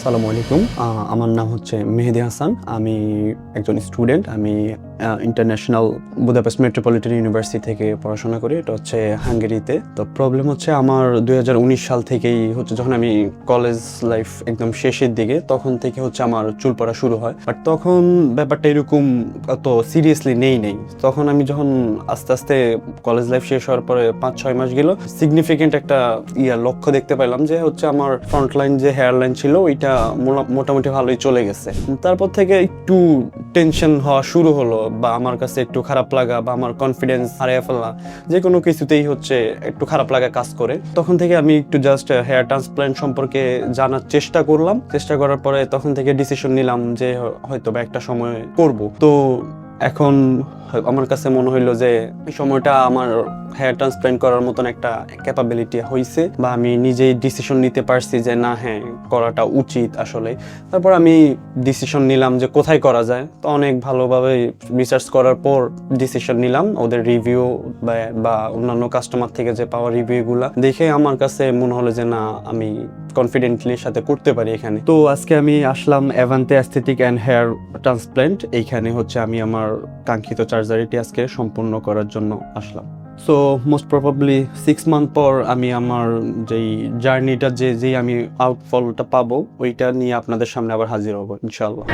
আসসালামু আলাইকুম। আমার নাম হচ্ছে মেহেদী হাসান। আমি একজন স্টুডেন্ট। আমি ইন্টারন্যাশনাল বুদাপেস্ট মেট্রোপলিটন ইউনিভার্সিটি থেকে পড়াশোনা করি। এটা হচ্ছে হাঙ্গেরিতে। তো প্রবলেম হচ্ছে আমার 2019 সাল থেকেই হচ্ছে, যখন আমি কলেজ লাইফ একদম শেষের দিকে, তখন থেকে হচ্ছে আমার চুল পড়া শুরু হয়। বাট তখন ব্যাপারটা এরকম অত সিরিয়াসলি নেই। তখন আমি যখন আস্তে আস্তে কলেজ লাইফ শেষ হওয়ার পরে 5-6 মাস গেল, সিগনিফিকেন্ট একটা লক্ষ্য দেখতে পেলাম যে হচ্ছে আমার ফ্রন্ট লাইন যে হেয়ার লাইন ছিল ওইটা মোটামুটি ভালোই চলে গেছে। তারপর থেকে একটু টেনশন হওয়া শুরু হলো, বা আমার কাছে একটু খারাপ লাগা, বা আমার কনফিডেন্স হারিয়ে ফেলা, যে কোনো কিছুতেই হচ্ছে একটু খারাপ লাগা কাজ করে। তখন থেকে আমি একটু জাস্ট হেয়ার ট্রান্সপ্ল্যান্ট সম্পর্কে জানার চেষ্টা করার পরে তখন থেকে ডিসিশন নিলাম যে হয়তো বা একটা সময় করব। তো এখন আমার কাছে মনে হইলো যে এই সময়টা আমার হেয়ার ট্রান্সপ্ল্যান্ট করার মতন একটা ক্যাপাবিলিটি হয়েছে, বা আমি নিজেই ডিসিশন নিতে পারছি যে না, হ্যাঁ, করাটা উচিত আসলে। তারপর আমি ডিসিশন নিলাম যে কোথায় করা যায়। তো অনেক ভালোভাবে রিসার্চ করার পর ডিসিশন নিলাম। ওদের রিভিউ বা অন্যান্য কাস্টমার থেকে যে পাওয়া রিভিউগুলা দেখে আমার কাছে মনে হলো যে না, আমি কনফিডেন্টলি সাথে করতে পারি এখানে। তো আজকে আমি আসলাম অ্যাভান্তে অ্যাস্থেটিক অ্যান্ড হেয়ার ট্রান্সপ্ল্যান্ট। এইখানে হচ্ছে আমি আমার কাঙ্ক্ষিত সার্জারিটি আজকে সম্পূর্ণ করার জন্য আসলাম। সো মোস্ট প্রবাবলি 6 মান্থ পর আমি আমার যেই জার্নিটা যেই আমি আউটফলটা পাবো ওইটা নিয়ে আপনাদের সামনে আবার হাজির হবো ইনশাআল্লাহ।